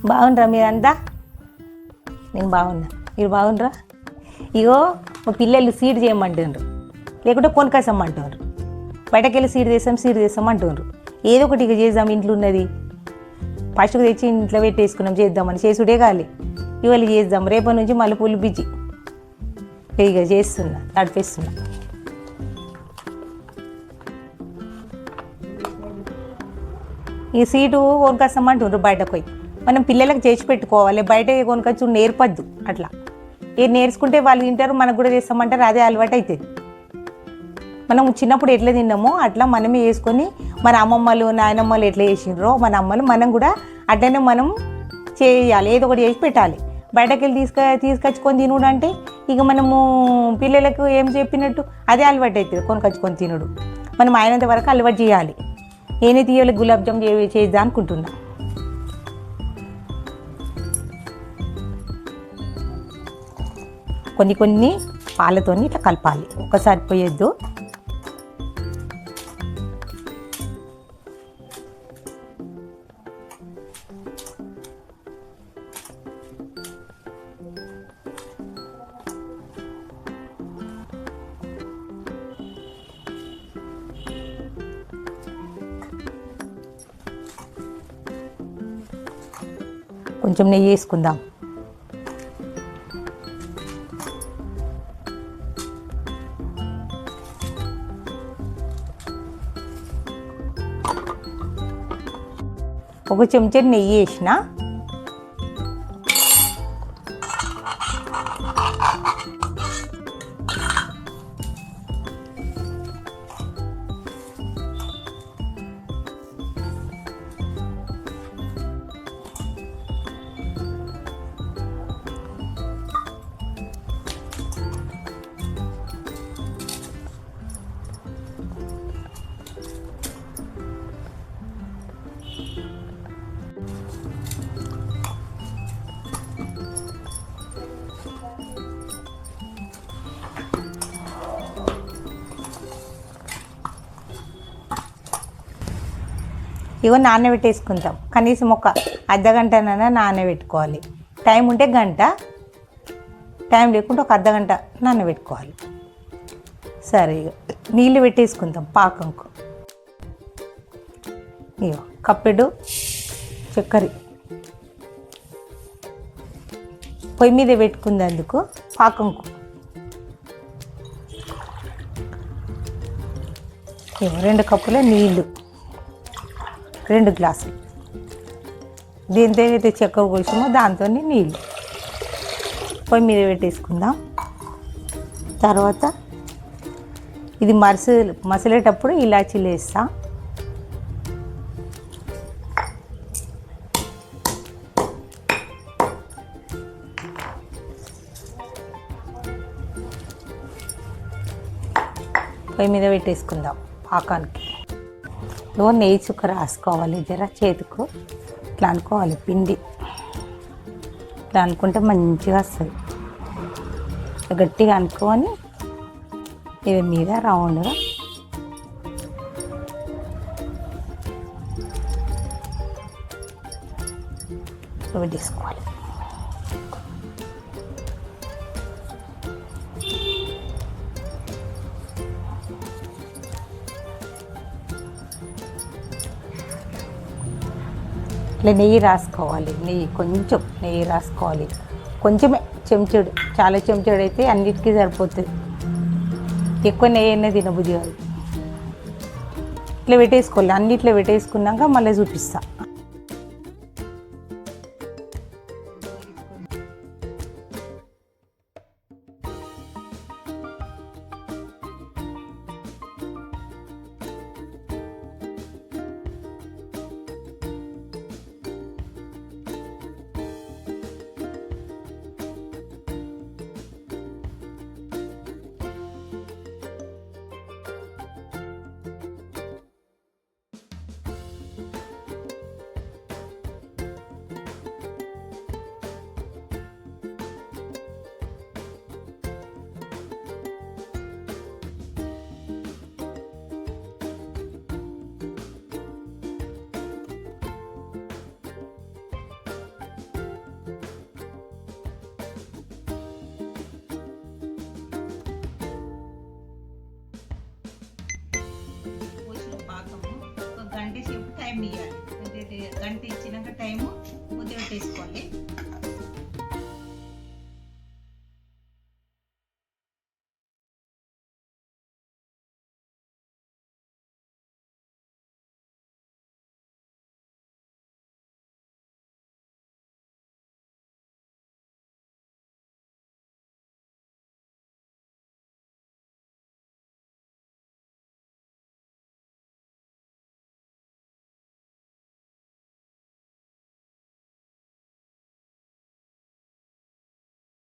బాగుండ్రా మీరంతా? నేను బాగున్నా, మీరు బాగుండ్రా? ఇగో మా పిల్లలు సీడ్ చేయమంటుండ్రు, లేకుంటే కొనుకసమ్మంటున్నారు. బయటకెళ్ళి సీడ్ చేస్తాం అంటున్నారు. ఏదో ఒకటి ఇక చేద్దాం, ఇంట్లో ఉన్నది ఫస్ట్కి తెచ్చి ఇంట్లో పెట్టేసుకున్నాం, చేద్దామని చేసుడే కాలి. ఇవాళ చేద్దాం, రేపటి నుంచి మళ్ళీ పూలు బిజీ. ఇక చేస్తున్నా, నడిపిస్తున్నా. ఈ సీటు కొనుకొస్తామంటుండ్రు బయటకు పోయి. మనం పిల్లలకు చేసి పెట్టుకోవాలి, బయట కొనుకొచ్చి నేర్పద్దు. అట్లా నేర్చుకుంటే వాళ్ళు తింటారు, మనకు కూడా చేస్తామంటారు, అదే అలవాటు అవుతుంది. మనం చిన్నప్పుడు ఎట్లా తిన్నామో అట్లా మనమే చేసుకొని, మన అమ్మమ్మలు నాయనమ్మలు ఎట్లా చేసిండ్రో మన అమ్మలు మనం కూడా అట్లనే మనం చేయాలి, ఏదో ఒకటి చేసి పెట్టాలి. బయటకు వెళ్ళి తీసుకొచ్చుకొని తినుడు అంటే ఇక మనము పిల్లలకు ఏం చెప్పినట్టు అదే అలవాటు అవుతుంది, కొనుకొచ్చుకొని తినుడు. మనం అయినంత వరకు అలవాటు చేయాలి. నేనే తీయాలి, గులాబ్ జామ్ చేద్దాం అనుకుంటున్నా. కొన్ని పాలతో ఇట్లా కలపాలి, ఒకసారి పోయొద్దు. కొంచెం నెయ్యి వేసుకుందాం. ఒక చెంచా నెయ్యి వేసిన. ఇగో నానబెట్టేసుకుంటాం, కనీసం ఒక అర్ధగంటనైనా నానబెట్టుకోవాలి. టైం ఉంటే గంట, టైం లేకుంటే ఒక అర్ధగంట నానబెట్టుకోవాలి. సరే, ఇక నీళ్ళు పెట్టేసుకుందాం పాకంకు. ఇగో కప్పెడు చక్కెర పొయ్యి మీద పెట్టుకుందందుకు పాకంకు. ఇగో 2 కప్పుల నీళ్ళు, 2 గ్లాసులు. దీంతో అయితే చక్కెర పోసామో దాంతో నీళ్ళు పొయ్యి మీద పెట్టేసుకుందాం. తర్వాత ఇది మసిలేటప్పుడు ఇలాచీలు వేస్తా. పొయ్యి మీద పెట్టేసుకుందాం పాకానికి. నెయ్యి చుక్క రాసుకోవాలి, జర చేతికు ఇట్లా అనుకోవాలి, పిండి ఇట్లా అనుకుంటే మంచిగా వస్తుంది. గట్టిగా అనుకొని ఇది మీద రౌండ్గా పెట్టేసుకోవాలి. ఇట్లా నెయ్యి రాసుకోవాలి, కొంచెం నెయ్యి రాసుకోవాలి. కొంచెమే, చెంచాడు, చాలా చెంచాడు అయితే అన్నిటికీ సరిపోతుంది. ఎక్కువ నెయ్యి అయినా తినబుద్ధి కాదు. ఇట్లా పెట్టేసుకోవాలి, అన్నిట్లో పెట్టేసుకున్నాక మళ్ళీ చూపిస్తా. గంట సేపు టైం ఇవ్వాలి. గంట ఇచ్చినాక టైము ముద్ద పెట్టేసుకోవాలి.